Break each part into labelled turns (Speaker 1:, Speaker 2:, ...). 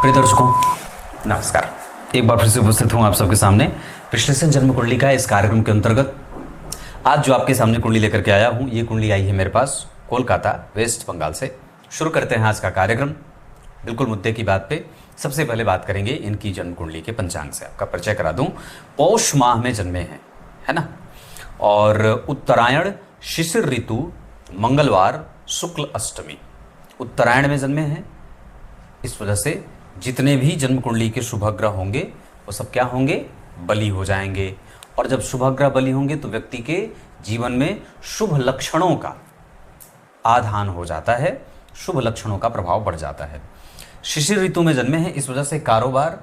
Speaker 1: प्रिय दर्शकों, नमस्कार। एक बार फिर से उपस्थित हूं आप सबके सामने विश्लेषण जन्म कुंडली का इस कार्यक्रम के अंतर्गत। आज जो आपके सामने कुंडली लेकर के आया हूं, ये कुंडली आई है मेरे पास कोलकाता, वेस्ट बंगाल से। शुरू करते हैं आज का कार्यक्रम बिल्कुल मुद्दे की बात पे। सबसे पहले बात करेंगे इनकी जन्म कुंडली के पंचांग से। आपका परिचय करा दूं, पौष माह में जन्मे हैं, है ना, और उत्तरायण शिशिर ऋतु, मंगलवार, शुक्ल अष्टमी। उत्तरायण में जन्मे हैं, इस वजह से जितने भी जन्म कुंडली के शुभग्रह होंगे वो सब क्या होंगे, बली हो जाएंगे। और जब शुभग्रह बली होंगे तो व्यक्ति के जीवन में शुभ लक्षणों का आधान हो जाता है, शुभ लक्षणों का प्रभाव बढ़ जाता है। शिशिर ऋतु में जन्मे हैं, इस वजह से कारोबार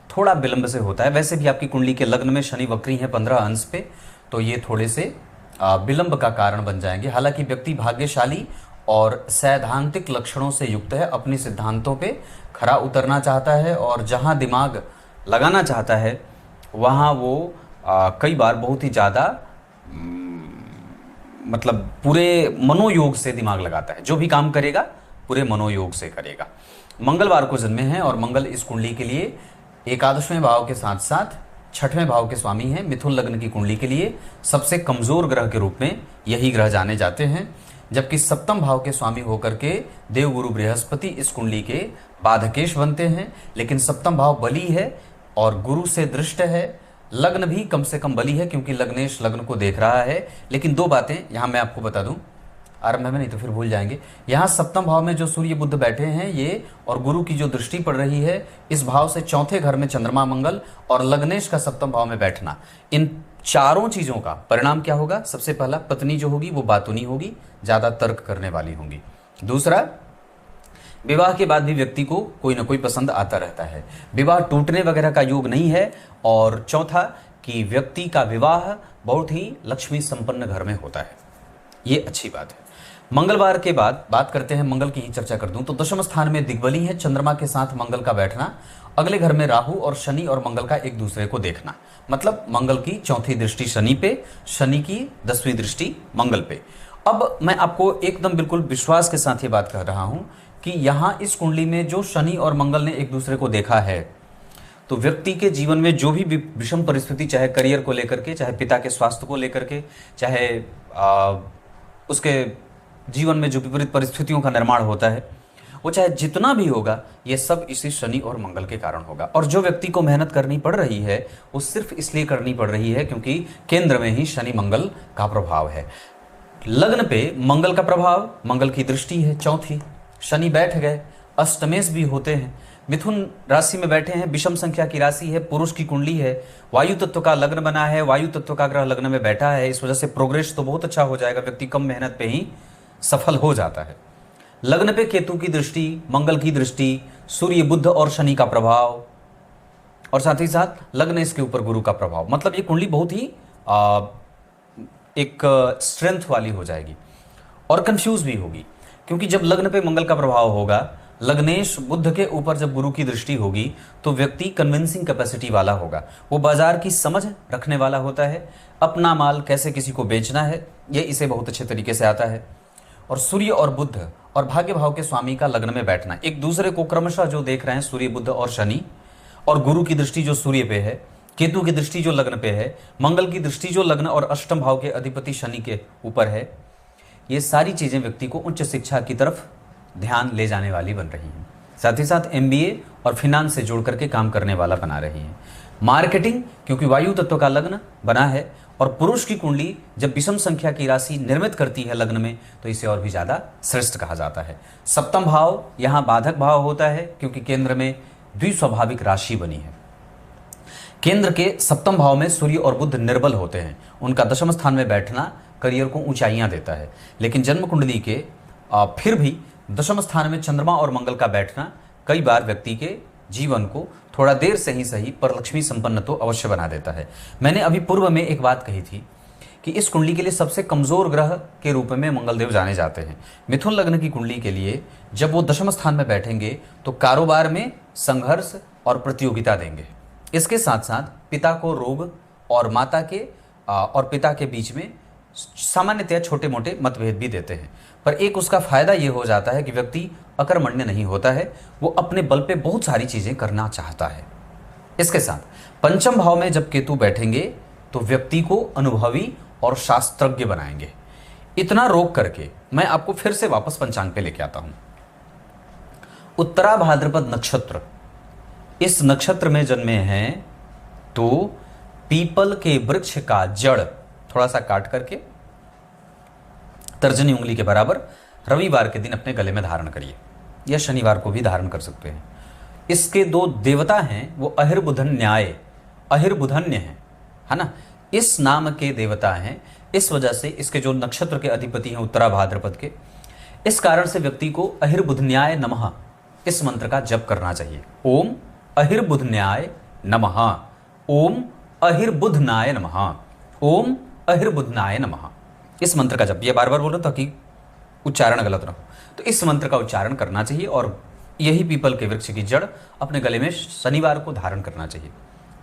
Speaker 1: थोड़ा विलंब से होता है। वैसे भी आपकी कुंडली के लग्न में शनि वक्री है 15 अंश पे, तो ये थोड़े से विलंब का कारण बन जाएंगे। हालांकि व्यक्ति भाग्यशाली और सैद्धांतिक लक्षणों से युक्त है, अपने सिद्धांतों पे खरा उतरना चाहता है और जहां दिमाग लगाना चाहता है वहां वो कई बार बहुत ही ज़्यादा मतलब पूरे मनोयोग से दिमाग लगाता है। जो भी काम करेगा पूरे मनोयोग से करेगा। मंगलवार को जन्मे हैं और मंगल इस कुंडली के लिए एकादशवें भाव के साथ साथ छठवें भाव के स्वामी हैं। मिथुन लग्न की कुंडली के लिए सबसे कमजोर ग्रह के रूप में यही ग्रह जाने जाते हैं, जबकि सप्तम भाव के स्वामी होकर के देवगुरु बृहस्पति इस कुंडली के बाधकेश बनते हैं। लेकिन सप्तम भाव बली है और गुरु से दृष्ट है। लग्न भी कम से कम बली है क्योंकि लग्नेश लग्न को देख रहा है। लेकिन दो बातें यहाँ मैं आपको बता दूं आरंभ में, नहीं तो फिर भूल जाएंगे। यहाँ सप्तम भाव में जो सूर्य बुध बैठे हैं ये, और गुरु की जो दृष्टि पड़ रही है इस भाव से चौथे घर में चंद्रमा मंगल और लग्नेश का सप्तम भाव में बैठना, इन चारों चीजों का परिणाम क्या होगा? सबसे पहला, पत्नी जो होगी वो बातूनी होगी, ज्यादा तर्क करने वाली होंगी। दूसरा, विवाह के बाद भी व्यक्ति को कोई ना कोई पसंद आता रहता है, विवाह टूटने वगैरह का योग नहीं है। और चौथा कि व्यक्ति का विवाह बहुत ही लक्ष्मी संपन्न घर में होता है, ये अच्छी बात है। मंगलवार के बाद बात करते हैं, मंगल की ही चर्चा कर दूं तो दशम स्थान में दिग्बली है, चंद्रमा के साथ मंगल का बैठना, अगले घर में राहु और शनि और मंगल का एक दूसरे को देखना, मतलब मंगल की चौथी दृष्टि शनि पे, शनि की 10वीं दृष्टि मंगल पे। अब मैं आपको एकदम बिल्कुल विश्वास के साथ ये बात कह रहा हूं कि यहां इस कुंडली में जो शनि और मंगल ने एक दूसरे को देखा है तो व्यक्ति के जीवन में जो भी विषम परिस्थिति, चाहे करियर को लेकर के, चाहे पिता के स्वास्थ्य को लेकर के, चाहे उसके जीवन में जो विपरीत परिस्थितियों का निर्माण होता है, वो चाहे जितना भी होगा, ये सब इसी शनि और मंगल के कारण होगा। और जो व्यक्ति को मेहनत करनी पड़ रही है वो सिर्फ इसलिए करनी पड़ रही है क्योंकि केंद्र में ही शनि मंगल का प्रभाव है। लग्न पे मंगल का प्रभाव, मंगल की दृष्टि है चौथी, शनि बैठ गए, अष्टमेश भी होते हैं, मिथुन राशि में बैठे हैं, विषम संख्या की राशि है, पुरुष की कुंडली है, वायु तत्व का लग्न बना है, वायु तत्व का ग्रह लग्न में बैठा है। इस वजह से प्रोग्रेस तो बहुत अच्छा हो जाएगा, व्यक्ति कम मेहनत पे ही सफल हो जाता है। लग्न पे केतु की दृष्टि, मंगल की दृष्टि, सूर्य बुध और शनि का प्रभाव, और साथ ही साथ लग्न इसके ऊपर गुरु का प्रभाव, मतलब ये कुंडली बहुत ही एक स्ट्रेंथ वाली हो जाएगी और कंफ्यूज भी होगी। क्योंकि जब लग्न पे मंगल का प्रभाव होगा, लग्नेश बुध के ऊपर जब गुरु की दृष्टि होगी तो व्यक्ति कन्विंसिंग कैपेसिटी वाला होगा, वो बाजार की समझ रखने वाला होता है, अपना माल कैसे किसी को बेचना है ये इसे बहुत अच्छे तरीके से आता है। और सूर्य और बुध और भाग्य भाव के स्वामी का लग्न में बैठना, एक दूसरे को क्रमशः जो देख रहे हैं सूर्य बुध और शनि, और गुरु की दृष्टि जो सूर्य पे है, केतु की दृष्टि जो लग्न पे है, मंगल की दृष्टि जो लग्न और अष्टम भाव के अधिपति शनि के ऊपर है, ये सारी चीजें व्यक्ति को उच्च शिक्षा की तरफ ध्यान ले जाने वाली बन रही हैं। साथ ही साथ MBA और फिनांस से जोड़ करके काम करने वाला बना रही है। मार्केटिंग, क्योंकि वायु तत्व का लग्न बना है और पुरुष की कुंडली जब विषम संख्या की राशि निर्मित करती है लग्न में तो इसे और भी ज्यादा श्रेष्ठ कहा जाता है। सप्तम भाव यहाँ बाधक भाव होता है क्योंकि केंद्र में द्विस्वाभाविक राशि बनी है। केंद्र के सप्तम भाव में सूर्य और बुध निर्बल होते हैं, उनका दशम स्थान में बैठना करियर को ऊंचाइयां देता है। लेकिन जन्म कुंडली के फिर भी दशम स्थान में चंद्रमा और मंगल का बैठना कई बार व्यक्ति के जीवन को थोड़ा देर से ही सही पर लक्ष्मी संपन्न तो अवश्य बना देता है। मैंने अभी पूर्व में एक बात कही थी कि इस कुंडली के लिए सबसे कमजोर ग्रह के रूप में मंगलदेव जाने जाते हैं। मिथुन लग्न की कुंडली के लिए जब वो दशम स्थान में बैठेंगे तो कारोबार में संघर्ष और प्रतियोगिता देंगे। इसके साथ साथ पिता को रोग और माता के और पिता के बीच में सामान्यतया छोटे मोटे मतभेद भी देते हैं, पर एक उसका फायदा ये हो जाता है कि व्यक्ति अकर्मण्य नहीं होता है, वो अपने बल पे बहुत सारी चीजें करना चाहता है। इसके साथ पंचम भाव में जब केतु बैठेंगे तो व्यक्ति को अनुभवी और शास्त्रज्ञ बनाएंगे। इतना रोक करके मैं आपको फिर से वापस पंचांग पे लेके आता हूं। उत्तरा भाद्रपद नक्षत्र, इस नक्षत्र में जन्मे हैं तो पीपल के वृक्ष का जड़ थोड़ा सा काट करके तर्जनी उंगली के बराबर रविवार के दिन अपने गले में धारण करिए, या शनिवार को भी धारण कर सकते हैं। इसके दो देवता हैं, वो अहिर्बुधन्याय, अहिर्बुधन्य है ना, इस नाम के देवता हैं। इस वजह से इसके जो नक्षत्र के अधिपति हैं उत्तरा भाद्रपद के, इस कारण से व्यक्ति को अहिर्बुधन्याय नमः इस मंत्र का जप करना चाहिए। ओम अहिर्बुधन्याय नमः, ओम अहिर्बुधनाय नमः, ओम अहिर्बुधनाय नमः। इस मंत्र का जप, ये बार बार बोल रहा हूं ताकि उच्चारण गलत ना हो, तो इस मंत्र का उच्चारण करना चाहिए और यही पीपल के वृक्ष की जड़ अपने गले में शनिवार को धारण करना चाहिए।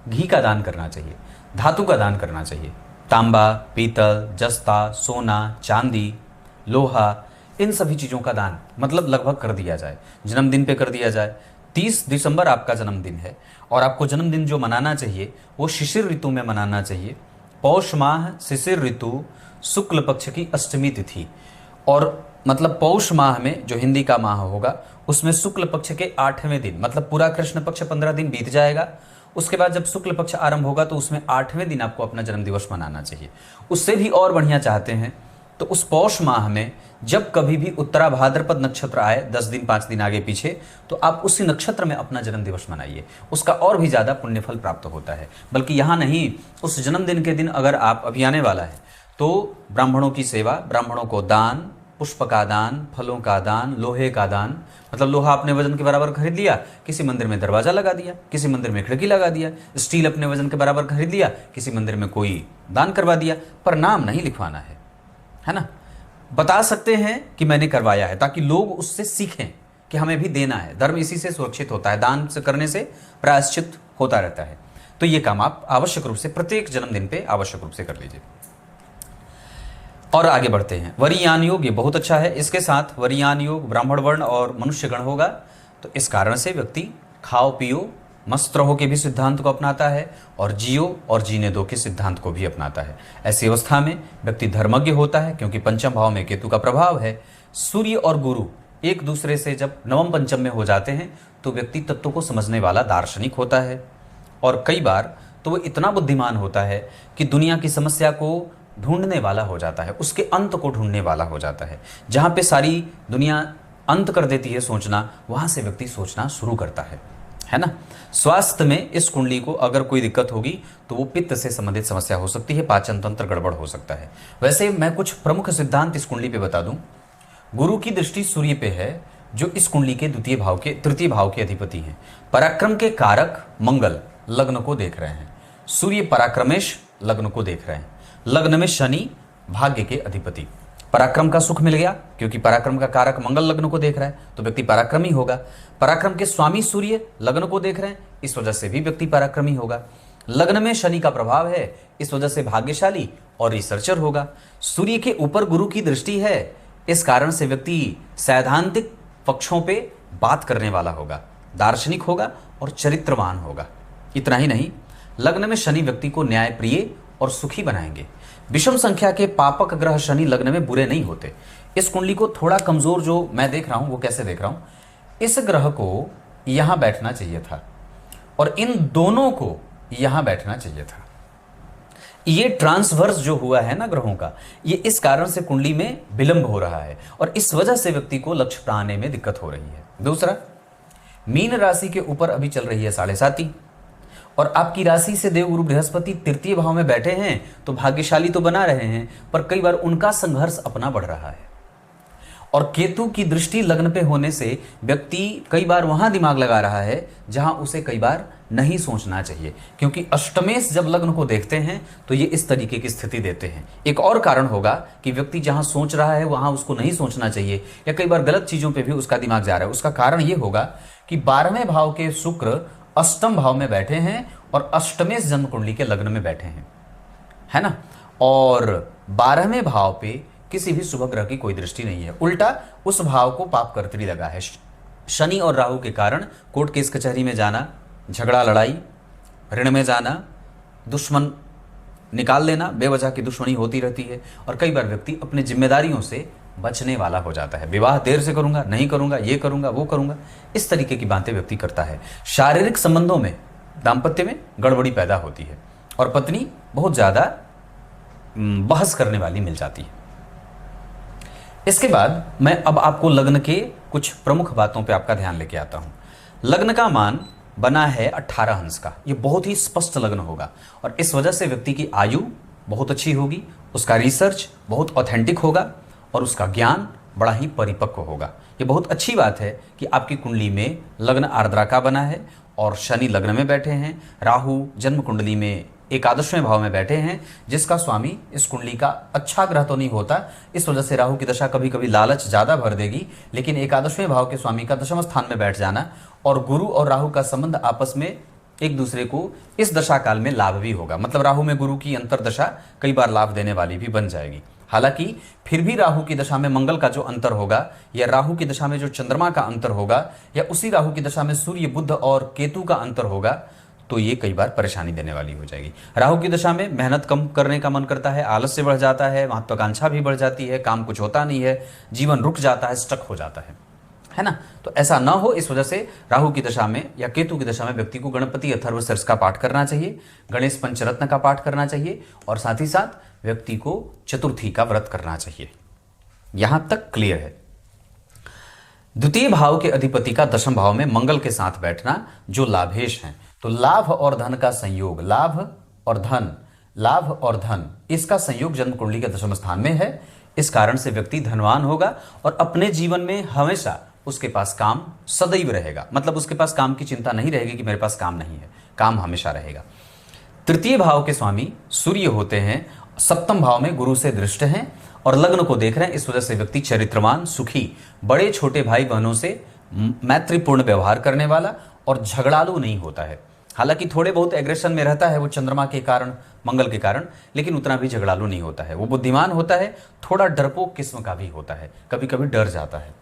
Speaker 1: घी का दान करना चाहिए, धातु का दान करना चाहिए, तांबा, पीतल, जस्ता, सोना, चांदी, लोहा, इन सभी चीज़ों का दान मतलब लगभग कर दिया जाए। जन्मदिन पे कर दिया जाए। 30 दिसंबर आपका जन्मदिन है और आपको जन्मदिन जो मनाना चाहिए वो शिशिर ऋतु में मनाना चाहिए। पौष माह शिशिर ऋतु शुक्ल पक्ष की अष्टमी तिथि, और मतलब पौष माह में जो हिंदी का माह होगा उसमें शुक्ल पक्ष के 8वें दिन, मतलब पूरा कृष्ण पक्ष 15 दिन बीत जाएगा, उसके बाद जब शुक्ल पक्ष आरंभ होगा तो उसमें 8वें दिन आपको अपना जन्म दिवस मनाना चाहिए। उससे भी और बढ़िया चाहते हैं तो उस पौष माह में जब कभी भी उत्तरा भाद्रपद नक्षत्र आए 10 दिन 5 दिन आगे पीछे, तो आप उसी नक्षत्र में अपना जन्म दिवस मनाइए, उसका और भी ज़्यादा पुण्यफल प्राप्त होता है। बल्कि यहाँ नहीं, उस जन्मदिन के दिन अगर आप अभी आने वाला है तो ब्राह्मणों की सेवा, ब्राह्मणों को दान, पुष्प का दान, फलों का दान, लोहे का दान, मतलब लोहा अपने वजन के बराबर खरीद लिया, किसी मंदिर में दरवाजा लगा दिया, किसी मंदिर में खिड़की लगा दिया, स्टील अपने वजन के बराबर खरीद लिया, किसी मंदिर में कोई दान करवा दिया, पर नाम नहीं लिखवाना है ना। बता सकते हैं कि मैंने करवाया है ताकि लोग उससे सीखें कि हमें भी देना है। धर्म इसी से सुरक्षित होता है, दान से करने से प्रायश्चित होता रहता है। तो ये काम आप आवश्यक रूप से प्रत्येक जन्मदिन पे आवश्यक रूप से कर लीजिए। और आगे बढ़ते हैं। वरीयान योग, ये बहुत अच्छा है। इसके साथ वरीयान योग ब्राह्मण वर्ण और मनुष्य गण होगा, तो इस कारण से व्यक्ति खाओ पियो मस्त रहो के भी सिद्धांत को अपनाता है और जियो और जीने दो के सिद्धांत को भी अपनाता है। ऐसी अवस्था में व्यक्ति धर्मज्ञ होता है, क्योंकि पंचम भाव में केतु का प्रभाव है। सूर्य और गुरु एक दूसरे से जब नवम पंचम में हो जाते हैं तो व्यक्ति तत्व को समझने वाला दार्शनिक होता है, और कई बार तो वो इतना बुद्धिमान होता है कि दुनिया की समस्या को ढूंढने वाला हो जाता है, उसके अंत को ढूंढने वाला हो जाता है। जहाँ पे सारी दुनिया अंत कर देती है सोचना, वहाँ से व्यक्ति सोचना शुरू करता है ना। स्वास्थ्य में इस कुंडली को अगर कोई दिक्कत होगी तो वो पित्त से संबंधित समस्या हो सकती है, पाचन तंत्र गड़बड़ हो सकता है। वैसे मैं कुछ प्रमुख सिद्धांत इस कुंडली पे बता दूं। गुरु की दृष्टि सूर्य पे है, जो इस कुंडली के तृतीय भाव के अधिपति हैं। पराक्रम के कारक मंगल लग्न को देख रहे हैं, सूर्य पराक्रमेश लग्न को देख रहे हैं। लग्न में शनि भाग्य के अधिपति, पराक्रम का सुख मिल गया क्योंकि पराक्रम का कारक मंगल लग्न को देख रहा है, तो व्यक्ति पराक्रमी होगा। पराक्रम के स्वामी सूर्य लग्न को देख रहे हैं, इस वजह से भी व्यक्ति पराक्रमी होगा। लग्न में शनि का प्रभाव है, इस वजह से भाग्यशाली और रिसर्चर होगा। सूर्य के ऊपर गुरु की दृष्टि है, इस कारण से व्यक्ति सैद्धांतिक पक्षों पे बात करने वाला होगा, दार्शनिक होगा और चरित्रवान होगा। इतना ही नहीं, लग्न में शनि व्यक्ति को न्यायप्रिय और सुखी बनाएंगे। विषम संख्या के पापक ग्रह शनि लग्न में बुरे नहीं होते। इस कुंडली को थोड़ा कमजोर जो मैं देख रहा हूं वो कैसे देख रहा हूं, इस ग्रह को यहां बैठना चाहिए था और इन दोनों को यहां बैठना चाहिए था। ये ट्रांसवर्स जो हुआ है ना ग्रहों का, ये इस कारण से कुंडली में विलंब हो रहा है और इस वजह से व्यक्ति को लक्ष्य पाने में दिक्कत हो रही है। दूसरा, मीन राशि के ऊपर अभी चल रही है 7.5 और आपकी राशि से देवगुरु बृहस्पति तृतीय भाव में बैठे हैं, तो भाग्यशाली तो बना रहे हैं, पर कई बार उनका संघर्ष अपना बढ़ रहा है। और केतु की दृष्टि लग्न पे होने से व्यक्ति कई बार वहां दिमाग लगा रहा है जहां उसे कई बार नहीं सोचना चाहिए, क्योंकि अष्टमेश जब लग्न को देखते हैं तो ये इस तरीके की स्थिति देते हैं। एक और कारण होगा कि व्यक्ति जहां सोच रहा है वहां उसको नहीं सोचना चाहिए, या कई बार गलत चीजों पे भी उसका दिमाग जा रहा है। उसका कारण ये होगा कि 12वें भाव के शुक्र अष्टम भाव में बैठे हैं और अष्टमेश जन्म कुंडली के लग्न में बैठे हैं, है ना। और 12वें भाव पे किसी भी शुभ ग्रह की कोई दृष्टि नहीं है, उल्टा उस भाव को पाप कर्तरी लगा है। शनि और राहु के कारण कोर्ट केस कचहरी में जाना, झगड़ा लड़ाई, ऋण में जाना, दुश्मन निकाल लेना, बेवजह की दुश्मनी होती रहती है और कई बार व्यक्ति अपनी जिम्मेदारियों से बचने वाला हो जाता है। विवाह देर से करूंगा, नहीं करूंगा, ये करूंगा, वो करूंगा, इस तरीके की बातें व्यक्ति करता है। शारीरिक संबंधों में, दाम्पत्य में गड़बड़ी पैदा होती है और पत्नी बहुत ज्यादा बहस करने वाली मिल जाती है। इसके बाद मैं अब आपको लग्न के कुछ प्रमुख बातों पे आपका ध्यान लेके आता हूं। लग्न का मान बना है 18 अंश का, ये बहुत ही स्पष्ट लग्न होगा और इस वजह से व्यक्ति की आयु बहुत अच्छी होगी, उसका रिसर्च बहुत ऑथेंटिक होगा और उसका ज्ञान बड़ा ही परिपक्व होगा। ये बहुत अच्छी बात है कि आपकी कुंडली में लग्न आर्द्रा का बना है और शनि लग्न में बैठे हैं, राहु जन्म कुंडली में एकादशवें भाव में बैठे हैं, जिसका स्वामी इस कुंडली का अच्छा ग्रह तो नहीं होता, इस वजह से राहु की दशा कभी कभी लालच ज़्यादा भर देगी, लेकिन एकादशवें भाव के स्वामी का दशम स्थान में बैठ जाना और गुरु और राहु का संबंध आपस में एक दूसरे को इस दशा काल में लाभ भी होगा। मतलब राहु में गुरु की अंतरदशा कई बार लाभ देने वाली भी बन जाएगी। हालांकि फिर भी राहु की दशा में मंगल का जो अंतर होगा या राहु की दशा में जो चंद्रमा का अंतर होगा या उसी राहु की दशा में सूर्य, बुध और केतु का अंतर होगा, तो ये कई बार परेशानी देने वाली हो जाएगी। राहु की दशा में मेहनत कम करने का मन करता है, आलस्य बढ़ जाता है, महत्वाकांक्षा भी बढ़ जाती है, काम कुछ होता नहीं है, जीवन रुक जाता है, स्टक हो जाता है ना। तो ऐसा ना हो, इस वजह से राहु की दशा में या केतु की दशा में व्यक्ति को गणपति अथर्वशीर्ष का पाठ करना चाहिए, गणेश पंचरत्न का पाठ करना चाहिए और साथ ही साथ व्यक्ति को चतुर्थी का व्रत करना चाहिए। यहां तक क्लियर है। द्वितीय भाव के अधिपति का दशम भाव में मंगल के साथ बैठना जो लाभेश हैं, तो लाभ और धन का संयोग, लाभ और धन इसका संयोग जन्म कुंडली के दशम स्थान में है। इस कारण से व्यक्ति धनवान होगा और अपने जीवन में हमेशा उसके पास काम सदैव रहेगा। मतलब उसके पास काम की चिंता नहीं रहेगी कि मेरे पास काम नहीं है, काम हमेशा रहेगा। तृतीय भाव के स्वामी सूर्य होते हैं, सप्तम भाव में गुरु से दृष्ट हैं और लग्न को देख रहे हैं। इस वजह से व्यक्ति चरित्रवान, सुखी, बड़े छोटे भाई बहनों से मैत्रीपूर्ण व्यवहार करने वाला और झगड़ालू नहीं होता है। हालांकि थोड़े बहुत एग्रेशन में रहता है वो चंद्रमा के कारण, मंगल के कारण, लेकिन उतना भी झगड़ालू नहीं होता है। वो बुद्धिमान होता है, थोड़ा डरपोक किस्म का भी होता है, कभी कभी डर जाता है।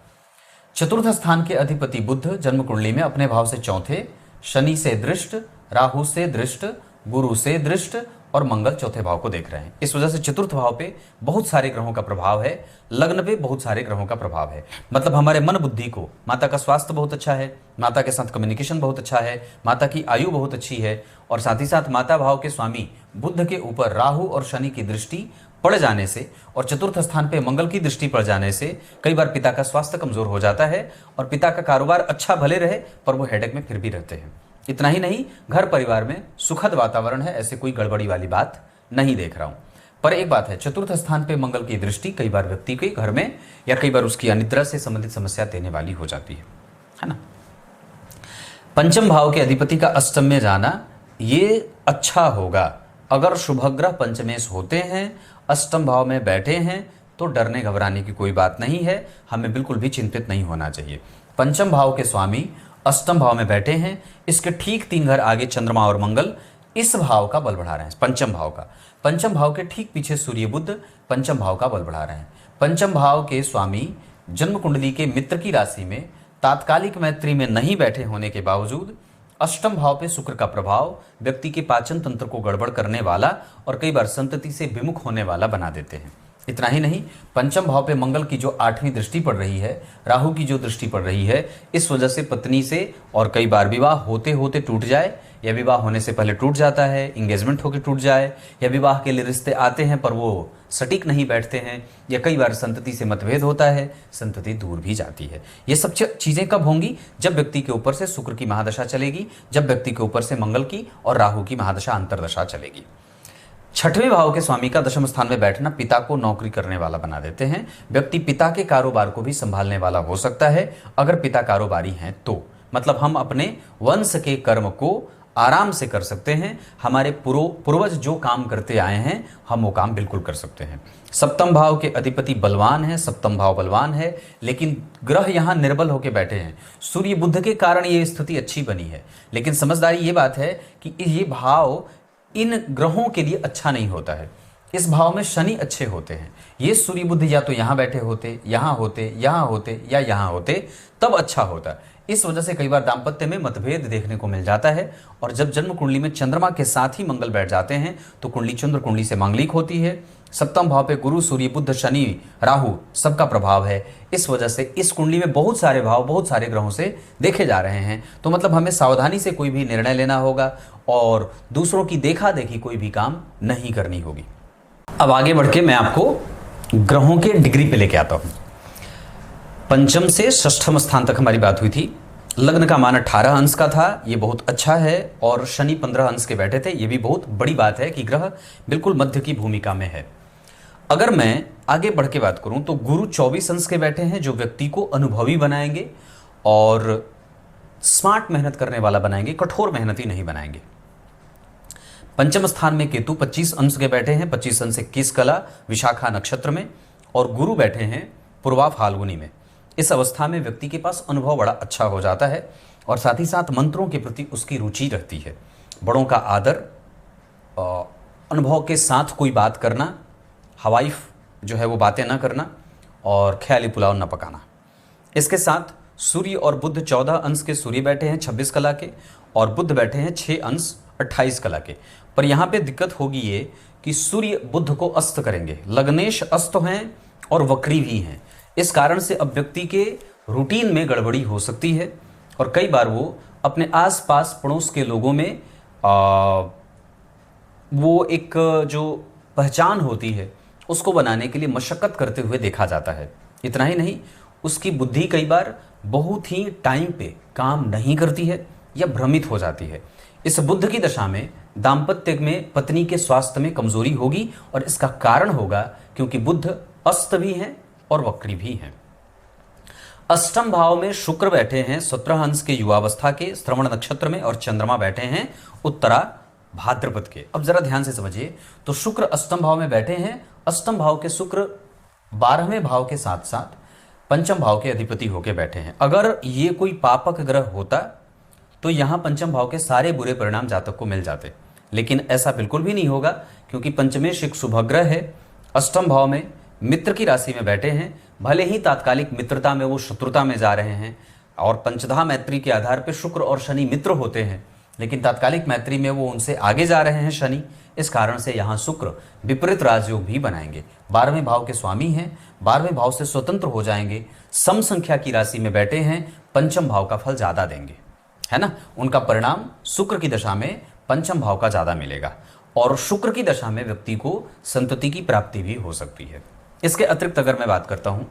Speaker 1: चतुर्थ स्थान के अधिपति बुध जन्म कुंडली में अपने भाव से चौथे, शनि से दृष्ट, राहु से दृष्ट, गुरु से दृष्ट और मंगल चौथे भाव को देख रहे हैं। इस वजह से चतुर्थ भाव पे बहुत सारे ग्रहों का प्रभाव है, लग्न पे बहुत सारे ग्रहों का प्रभाव है। मतलब हमारे मन बुद्धि को, माता का स्वास्थ्य बहुत अच्छा है, माता के साथ कम्युनिकेशन बहुत अच्छा है, माता की आयु बहुत अच्छी है और साथ ही साथ माता भाव के स्वामी बुध के ऊपर राहु और शनि की दृष्टि पड़ जाने से और चतुर्थ स्थान पे मंगल की दृष्टि पड़ जाने से कई बार पिता का स्वास्थ्य कमजोर हो जाता है और पिता का कारोबार अच्छा भले रहे पर वो हेडेक में फिर भी रहते हैं। इतना ही नहीं, घर परिवार में सुखद वातावरण है, ऐसे कोई गड़बड़ी वाली बात नहीं देख रहा हूं। पर एक बात है, चतुर्थ स्थान पे मंगल की दृष्टि कई बार व्यक्ति के घर में या कई बार उसकी अनिद्रा से संबंधित समस्या देने वाली हो जाती है ना। पंचम भाव के अधिपति का अष्टम में जाना ये अच्छा होगा। अगर शुभ ग्रह पंचमेश होते हैं, अष्टम भाव में बैठे हैं तो डरने घबराने की कोई बात नहीं है, हमें बिल्कुल भी चिंतित नहीं होना चाहिए। पंचम भाव के स्वामी अष्टम भाव में बैठे हैं, इसके ठीक 3 घर आगे चंद्रमा और मंगल इस भाव का बल बढ़ा रहे हैं, पंचम भाव का। पंचम भाव के ठीक पीछे सूर्य बुध पंचम भाव का बल बढ़ा रहे हैं। पंचम भाव के स्वामी जन्म कुंडली के मित्र की राशि में तात्कालिक मैत्री में नहीं बैठे होने के बावजूद अष्टम भाव पे शुक्र का प्रभाव व्यक्ति के पाचन तंत्र को गड़बड़ करने वाला और कई बार संतति से विमुख होने वाला बना देते हैं। इतना ही नहीं, पंचम भाव पे मंगल की जो 8वीं दृष्टि पड़ रही है, राहु की जो दृष्टि पड़ रही है, इस वजह से पत्नी से और कई बार विवाह होते होते टूट जाए या विवाह होने से पहले टूट जाता है, इंगेजमेंट होकर टूट जाए या विवाह के लिए रिश्ते आते हैं पर वो सटीक नहीं बैठते हैं या कई बार संतति से मतभेद होता है, संतति दूर भी जाती है। ये सब चीज़ें कब होंगी? जब व्यक्ति के ऊपर से शुक्र की महादशा चलेगी, जब व्यक्ति के ऊपर से मंगल की और राहु की महादशा अंतरदशा चलेगी। छठवें भाव के स्वामी का दशम स्थान में बैठना पिता को नौकरी करने वाला बना देते हैं। व्यक्ति पिता के कारोबार को भी संभालने वाला हो सकता है अगर पिता कारोबारी हैं तो। मतलब हम अपने वंश के कर्म को आराम से कर सकते हैं, हमारे पूर्वज जो काम करते आए हैं हम वो काम बिल्कुल कर सकते हैं। सप्तम भाव के अधिपति बलवान है, सप्तम भाव बलवान है, लेकिन ग्रह यहाँ निर्बल होकर बैठे हैं। सूर्य बुध के कारण ये स्थिति अच्छी बनी है, लेकिन समझदारी ये बात है कि ये भाव इन ग्रहों के लिए अच्छा नहीं होता है। इस भाव में शनि अच्छे होते हैं, ये सूर्य बुध या तो यहाँ बैठे होते, यहाँ होते, यहाँ होते या यहाँ होते, तब अच्छा होता। इस वजह से कई बार दाम्पत्य में मतभेद देखने को मिल जाता है। और जब जन्म कुंडली में चंद्रमा के साथ ही मंगल बैठ जाते हैं तो कुंडली चंद्र कुंडली से मांगलिक होती है। सप्तम भाव पे गुरु, सूर्य, बुध, शनि, राहु सबका प्रभाव है। इस वजह से इस कुंडली में बहुत सारे भाव बहुत सारे ग्रहों से देखे जा रहे हैं। तो मतलब हमें सावधानी से कोई भी निर्णय लेना होगा और दूसरों की देखा देखी कोई भी काम नहीं करनी होगी। अब आगे बढ़ के मैं आपको ग्रहों के डिग्री पे लेके आता हूं। पंचम से षष्ठम स्थान तक हमारी बात हुई थी। लग्न का मान 18 अंश का था, ये बहुत अच्छा है। और शनि 15 अंश के बैठे थे, ये भी बहुत बड़ी बात है कि ग्रह बिल्कुल मध्य की भूमिका में है। अगर मैं आगे बढ़ के बात करूं तो गुरु 24 अंश के बैठे हैं, जो व्यक्ति को अनुभवी बनाएंगे और स्मार्ट मेहनत करने वाला बनाएंगे, कठोर मेहनती नहीं बनाएंगे। पंचम स्थान में केतु 25 अंश के बैठे हैं, 25 अंश 21 कला विशाखा नक्षत्र में, और गुरु बैठे हैं पूर्वा फाल्गुनी में। इस अवस्था में व्यक्ति के पास अनुभव बड़ा अच्छा हो जाता है और साथ ही साथ मंत्रों के प्रति उसकी रुचि रहती है। बड़ों का आदर, अनुभव के साथ कोई बात करना, हवाई जो है वो बातें ना करना और ख्याली पुलाव न पकाना। इसके साथ सूर्य और बुध 14 अंश के सूर्य बैठे हैं 26 कला के, और बुध बैठे हैं 6 अंश 28 कला के। पर यहाँ पे दिक्कत होगी ये कि सूर्य बुध को अस्त करेंगे, लग्नेश अस्त हैं और वक्री भी हैं। इस कारण से अब व्यक्ति के रूटीन में गड़बड़ी हो सकती है और कई बार वो अपने आसपास पड़ोस के लोगों में वो एक जो पहचान होती है उसको बनाने के लिए मशक्कत करते हुए देखा जाता है। इतना ही नहीं, उसकी बुद्धि कई बार बहुत ही टाइम पे काम नहीं करती है या भ्रमित हो जाती है। इस बुध की दशा में दाम्पत्य में पत्नी के स्वास्थ्य में कमजोरी होगी और इसका कारण होगा क्योंकि बुध अस्त भी हैं और वक्री भी हैं। अष्टम भाव में शुक्र बैठे हैं 17 अंश के युवावस्था के श्रवण नक्षत्र में, और चंद्रमा बैठे हैं उत्तरा भाद्रपद के। अब जरा ध्यान से समझिए, तो शुक्र अष्टम भाव में बैठे हैं। अष्टम भाव के शुक्र 12वें भाव के साथ साथ पंचम भाव के अधिपति होके बैठे हैं। अगर ये कोई पापक ग्रह होता तो यहां पंचम भाव के सारे बुरे परिणाम जातक को मिल जाते, लेकिन ऐसा बिल्कुल भी नहीं होगा क्योंकि पंचमेश एक शुभ ग्रह है। अष्टम भाव में मित्र की राशि में बैठे हैं, भले ही तात्कालिक मित्रता में वो शत्रुता में जा रहे हैं और पंचधा मैत्री के आधार पर शुक्र और शनि मित्र होते हैं, लेकिन तात्कालिक मैत्री में वो उनसे आगे जा रहे हैं शनि। इस कारण से यहाँ शुक्र विपरीत राजयोग भी बनाएंगे। 12वें भाव के स्वामी हैं, 12वें भाव से स्वतंत्र हो जाएंगे, सम संख्या की राशि में बैठे हैं, पंचम भाव का फल ज्यादा देंगे, है ना। उनका परिणाम शुक्र की दशा में पंचम भाव का ज्यादा मिलेगा और शुक्र की दशा में व्यक्ति को संतति की प्राप्ति भी हो सकती है। इसके अतिरिक्त अगर मैं बात करता हूं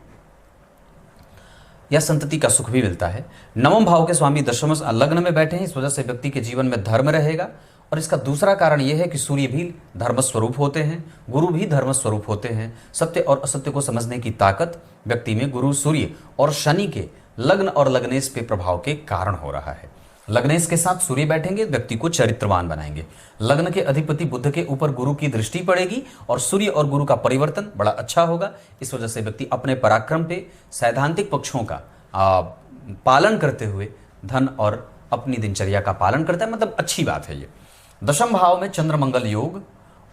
Speaker 1: या संतति का सुख भी मिलता है। नवम भाव के स्वामी दशम लग्न में बैठे हैं, इस वजह से व्यक्ति के जीवन में धर्म रहेगा। और इसका दूसरा कारण यह है कि सूर्य भी धर्म स्वरूप होते हैं, गुरु भी धर्म स्वरूप होते हैं। सत्य और असत्य को समझने की ताकत व्यक्ति में गुरु, सूर्य और शनि के लग्न और लग्नेश पे प्रभाव के कारण हो रहा है। लग्नेश के साथ सूर्य बैठेंगे, व्यक्ति को चरित्रवान बनाएंगे। लग्न के अधिपति बुध के ऊपर गुरु की दृष्टि पड़ेगी और सूर्य और गुरु का परिवर्तन बड़ा अच्छा होगा। इस वजह से व्यक्ति अपने पराक्रम पे सैद्धांतिक पक्षों का पालन करते हुए धन और अपनी दिनचर्या का पालन करता है, मतलब अच्छी बात है ये। दशम भाव में चंद्र मंगल योग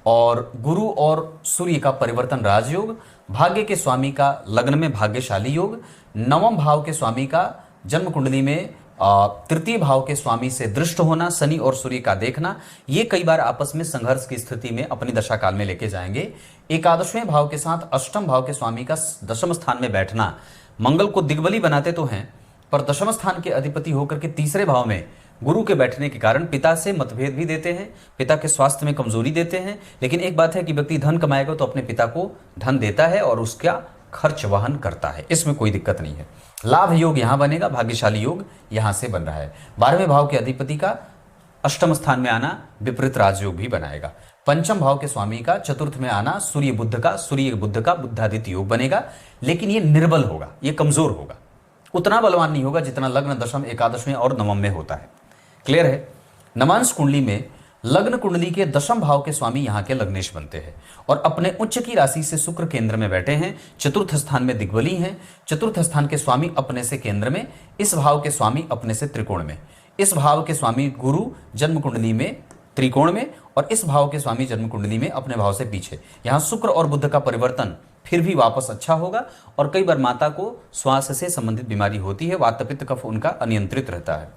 Speaker 1: और गुरु और सूर्य का परिवर्तन राजयोग, भाग्य के स्वामी का लग्न में भाग्यशाली योग, नवम भाव के स्वामी का जन्म कुंडली में तृतीय भाव के स्वामी से दृष्ट होना, शनि और सूर्य का देखना, ये कई बार आपस में संघर्ष की स्थिति में अपनी दशा काल में लेके जाएंगे। एकादशवें भाव के साथ अष्टम भाव के स्वामी का दशम स्थान में बैठना मंगल को दिग्बली बनाते तो हैं, पर दशम स्थान के अधिपति होकर के तीसरे भाव में गुरु के बैठने के कारण पिता से मतभेद भी देते हैं, पिता के स्वास्थ्य में कमजोरी देते हैं। लेकिन एक बात है कि व्यक्ति धन कमाएगा तो अपने पिता को धन देता है और उसका खर्च वहन करता है, इसमें कोई दिक्कत नहीं है। लाभ योग यहां बनेगा, भाग्यशाली योग यहां से बन रहा है। 12वें भाव के अधिपति का अष्टम स्थान में आना विपरीत राजयोग भी बनाएगा। पंचम भाव के स्वामी का चतुर्थ में आना सूर्य बुध का बुद्धादित्य योग बनेगा, लेकिन ये निर्बल होगा, ये कमजोर होगा, उतना बलवान नहीं होगा जितना लग्न दशम एकादशवें और नवम में होता है। क्लियर है। नवांश कुंडली में लग्न कुंडली के दशम भाव के स्वामी यहाँ के लग्नेश बनते हैं और अपने उच्च की राशि से शुक्र केंद्र में बैठे हैं, चतुर्थ स्थान में दिग्बली हैं। चतुर्थ स्थान के स्वामी अपने से केंद्र में, इस भाव के स्वामी अपने से त्रिकोण में। इस भाव के स्वामी गुरु जन्म कुंडली में त्रिकोण में, और इस भाव के स्वामी जन्म कुंडली में अपने भाव से पीछे। यहाँ शुक्र और बुध का परिवर्तन फिर भी वापस अच्छा होगा, और कई बार माता को श्वास से संबंधित बीमारी होती है, वात पित्त कफ उनका अनियंत्रित रहता है।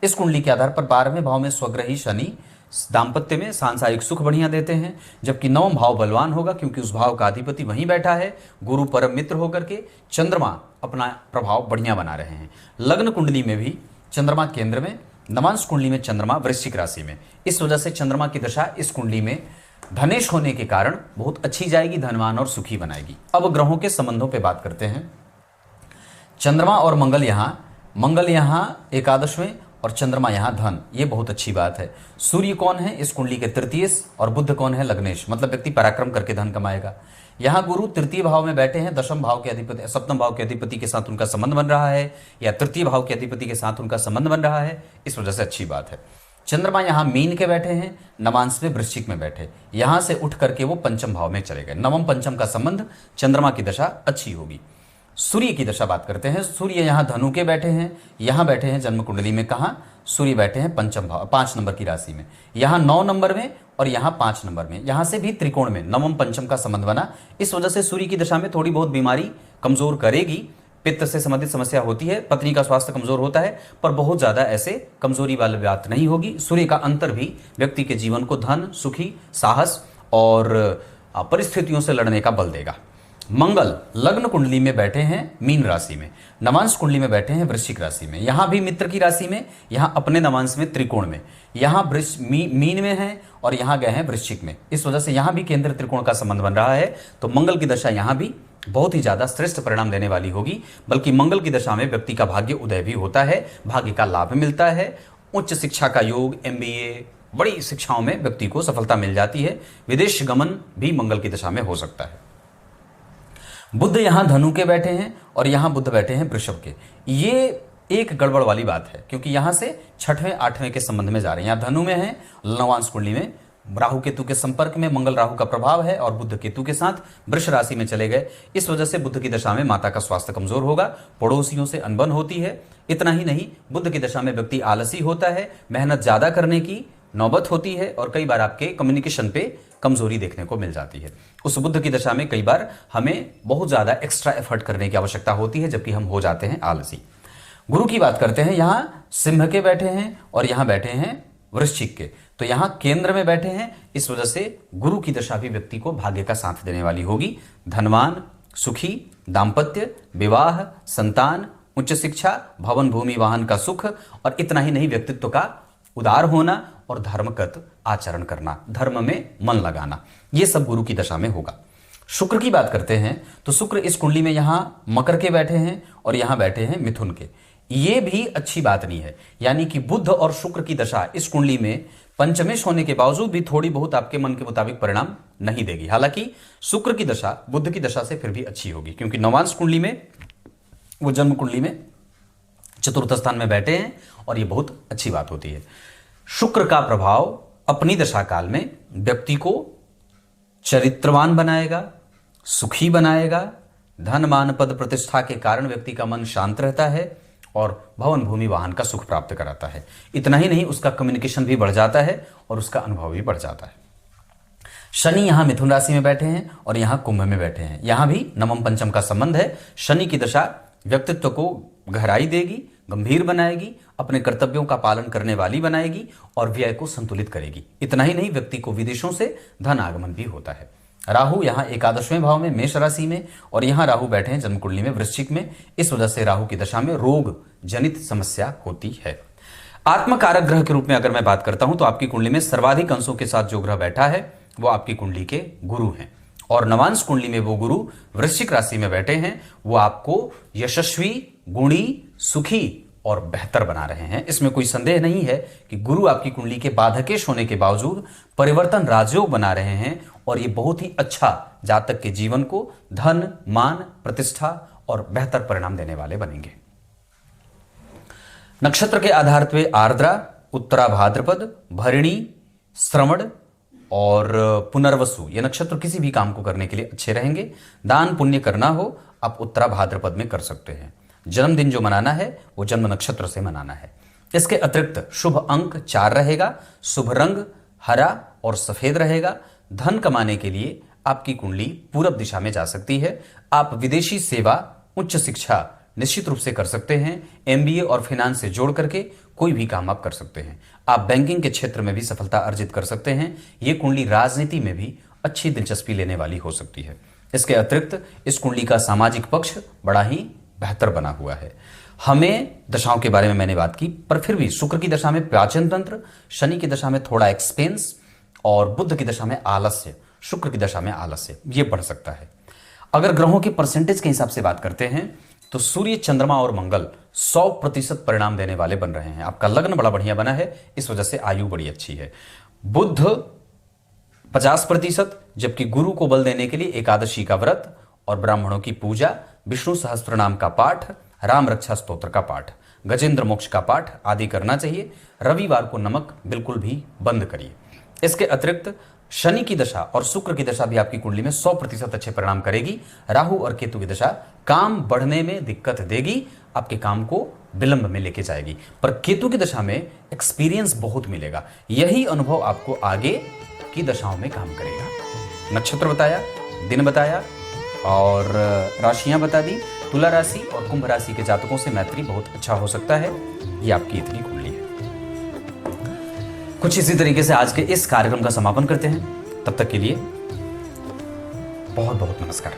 Speaker 1: इस कुंडली के आधार पर 12वें भाव में स्वग्रही शनि दाम्पत्य में सांसारिक सुख बढ़िया देते हैं, जबकि 9वां भाव बलवान होगा क्योंकि उस भाव का अधिपति वहीं बैठा है गुरु परम मित्र होकर के। चंद्रमा अपना प्रभाव बढ़िया बना रहे हैं। लग्न कुंडली में भी चंद्रमा केंद्र में, नवांश कुंडली में चंद्रमा वृश्चिक राशि में। इस वजह से चंद्रमा की दशा इस कुंडली में धनेश होने के कारण बहुत अच्छी जाएगी, धनवान और सुखी बनाएगी। अब ग्रहों के संबंधों पर बात करते हैं। चंद्रमा और मंगल यहाँ एकादशवें और चंद्रमा यहाँ धन, ये बहुत अच्छी बात है। सूर्य कौन है इस कुंडली के तृतीयेश, और बुध कौन है लग्नेश, मतलब व्यक्ति पराक्रम करके धन कमाएगा। यहाँ गुरु तृतीय भाव में बैठे हैं, दशम भाव के अधिपति, सप्तम भाव के अधिपति के साथ उनका संबंध बन रहा है, या तृतीय भाव के अधिपति के साथ उनका संबंध बन रहा है, इस वजह से अच्छी बात है। चंद्रमा यहाँ मीन के बैठे हैं, नवांश में वृश्चिक में बैठे, यहाँ से उठ करके वो पंचम भाव में चले गए। नवम पंचम का संबंध, चंद्रमा की दशा अच्छी होगी। सूर्य की दशा बात करते हैं। सूर्य यहाँ धनु के बैठे हैं, यहाँ बैठे हैं जन्म कुंडली में। कहाँ? सूर्य बैठे हैं पंचम भाव 5 नंबर की राशि में, यहाँ 9 नंबर में और यहाँ 5 नंबर में। यहाँ से भी त्रिकोण में नवम पंचम का संबंध बना। इस वजह से सूर्य की दशा में थोड़ी बहुत बीमारी कमजोर करेगी, पित्त से संबंधित समस्या होती है, पत्नी का स्वास्थ्य कमजोर होता है, पर बहुत ज्यादा ऐसे कमजोरी वाली बात नहीं होगी। सूर्य का अंतर भी व्यक्ति के जीवन को धन, सुखी, साहस और परिस्थितियों से लड़ने का बल देगा। मंगल लग्न कुंडली में बैठे हैं मीन राशि में, नवांश कुंडली में बैठे हैं वृश्चिक राशि में। यहाँ भी मित्र की राशि में, यहाँ अपने नवांश में त्रिकोण में, यहाँ मीन में है और यहाँ गए हैं वृश्चिक में। इस वजह से यहाँ भी केंद्र त्रिकोण का संबंध बन रहा है। तो मंगल की दशा यहाँ भी बहुत ही ज्यादा श्रेष्ठ परिणाम देने वाली होगी। बल्कि मंगल की दशा में व्यक्ति का भाग्य उदय भी होता है, भाग्य का लाभ मिलता है, उच्च शिक्षा का योग, MBA, बड़ी शिक्षाओं में व्यक्ति को सफलता मिल जाती है। विदेश गमन भी मंगल की दशा में हो सकता है। बुध यहाँ धनु के बैठे हैं और यहाँ बुध बैठे हैं वृषभ के। ये एक गड़बड़ वाली बात है क्योंकि यहाँ से 6वें 8वें के संबंध में जा रहे हैं। यहाँ धनु में है, नवांश कुंडली में राहु केतु के संपर्क में, मंगल राहु का प्रभाव है और बुध केतु के साथ वृष राशि में चले गए। इस वजह से बुध की दशा में माता का स्वास्थ्य कमजोर होगा, पड़ोसियों से अनबन होती है। इतना ही नहीं, बुध की दशा में व्यक्ति आलसी होता है, मेहनत ज्यादा करने की नौबत होती है और कई बार आपके कम्युनिकेशन पे कमजोरी देखने को मिल जाती है। उस बुध की दशा में कई बार हमें बहुत ज्यादा एक्स्ट्रा एफर्ट करने की आवश्यकता होती है, जबकि हम हो जाते हैं आलसी। गुरु की बात करते हैं। यहाँ सिंह के बैठे हैं और यहाँ बैठे हैं वृश्चिक के, तो यहाँ केंद्र में बैठे हैं। इस वजह से गुरु की दशा भी व्यक्ति को भाग्य का साथ देने वाली होगी। धनवान, सुखी, दाम्पत्य, विवाह, संतान, उच्च शिक्षा, भवन, भूमि, वाहन का सुख, और इतना ही नहीं, व्यक्तित्व का उदार होना और धर्मगत आचरण करना, धर्म में मन लगाना, ये सब गुरु की दशा में होगा। शुक्र की बात करते हैं तो शुक्र इस कुंडली में यहाँ मकर के बैठे हैं और यहाँ बैठे हैं मिथुन के। ये भी अच्छी बात नहीं है, यानी कि बुध और शुक्र की दशा इस कुंडली में पंचमेश होने के बावजूद भी थोड़ी बहुत आपके मन के मुताबिक परिणाम नहीं देगी। हालांकि शुक्र की दशा बुध की दशा से फिर भी अच्छी होगी क्योंकि नवांश कुंडली में, वो जन्म कुंडली में चतुर्थ स्थान में बैठे हैं और ये बहुत अच्छी बात होती है। शुक्र का प्रभाव अपनी दशा काल में व्यक्ति को चरित्रवान बनाएगा, सुखी बनाएगा, धन, मान, पद, प्रतिष्ठा के कारण व्यक्ति का मन शांत रहता है और भवन, भूमि, वाहन का सुख प्राप्त कराता है। इतना ही नहीं, उसका कम्युनिकेशन भी बढ़ जाता है और उसका अनुभव भी बढ़ जाता है। शनि यहाँ मिथुन राशि में बैठे हैं और यहाँ कुंभ में बैठे हैं। यहाँ भी नवम पंचम का संबंध है। शनि की दशा व्यक्तित्व को गहराई देगी, गंभीर बनाएगी, अपने कर्तव्यों का पालन करने वाली बनाएगी और व्यय को संतुलित करेगी। इतना ही नहीं, व्यक्ति को विदेशों से धन आगमन भी होता है। राहु यहाँ एकादशवें भाव में मेष राशि में और यहाँ राहु बैठे हैं जन्म कुंडली में वृश्चिक में। इस वजह से राहु की दशा में रोग जनित समस्या होती है। आत्मकारक ग्रह के रूप में अगर मैं बात करता हूं तो आपकी कुंडली में सर्वाधिक अंशों के साथ जो ग्रह बैठा है वो आपकी कुंडली के गुरु हैं और नवांश कुंडली में वो गुरु वृश्चिक राशि में बैठे हैं। वो आपको यशस्वी, गुणी, सुखी और बेहतर बना रहे हैं। इसमें कोई संदेह नहीं है कि गुरु आपकी कुंडली के बाधकेश होने के बावजूद परिवर्तन राजयोग बना रहे हैं और ये बहुत ही अच्छा जातक के जीवन को धन, मान, प्रतिष्ठा और बेहतर परिणाम देने वाले बनेंगे। नक्षत्र के आधार पर आर्द्रा, उत्तरा भाद्रपद, भरणी, श्रवण और पुनर्वसु, ये नक्षत्र किसी भी काम को करने के लिए अच्छे रहेंगे। दान पुण्य करना हो आप उत्तरा भाद्रपद में कर सकते हैं। जन्मदिन जो मनाना है वो जन्म नक्षत्र से मनाना है। इसके अतिरिक्त शुभ अंक 4 रहेगा, शुभ रंग हरा और सफेद रहेगा। धन कमाने के लिए आपकी कुंडली पूरब दिशा में जा सकती है। आप विदेशी सेवा, उच्च शिक्षा निश्चित रूप से कर सकते हैं। एमबीए और फाइनेंस से जोड़ करके कोई भी काम आप कर सकते हैं। आप बैंकिंग के क्षेत्र में भी सफलता अर्जित कर सकते हैं। ये कुंडली राजनीति में भी अच्छी दिलचस्पी लेने वाली हो सकती है। इसके अतिरिक्त इस कुंडली का सामाजिक पक्ष बड़ा ही बेहतर बना हुआ है। हमें दशाओं के बारे में मैंने बात की, पर फिर भी शुक्र की दशा में पाचन तंत्र, शनि की दशा में थोड़ा एक्सपेंस और बुध की दशा में आलस्य, शुक्र की दशा में आलस्य, ये बढ़ सकता है। अगर ग्रहों के परसेंटेज के हिसाब से बात करते हैं तो सूर्य, चंद्रमा और मंगल 100% परिणाम देने वाले बन रहे हैं। आपका लग्न बड़ा बढ़िया बना है, इस वजह से आयु बड़ी अच्छी है। बुध 50%, जबकि गुरु को बल देने के लिए एकादशी का व्रत और ब्राह्मणों की पूजा, विष्णु सहस्त्र नाम का पाठ, राम रक्षा स्तोत्र का पाठ, गजेंद्र मोक्ष का पाठ आदि करना चाहिए। रविवार को नमक बिल्कुल भी बंद करिए। इसके अतिरिक्त शनि की दशा और शुक्र की दशा भी आपकी कुंडली में 100% अच्छे परिणाम करेगी। राहु और केतु की दशा काम बढ़ने में दिक्कत देगी, आपके काम को विलंब में लेके जाएगी, पर केतु की दशा में एक्सपीरियंस बहुत मिलेगा। यही अनुभव आपको आगे की दशाओं में काम करेगा। नक्षत्र बताया, दिन बताया और राशियां बता दी। तुला राशि और कुंभ राशि के जातकों से मैत्री बहुत अच्छा हो सकता है। ये आपकी इतनी कुंडली है। कुछ इसी तरीके से आज के इस कार्यक्रम का समापन करते हैं। तब तक के लिए बहुत बहुत नमस्कार।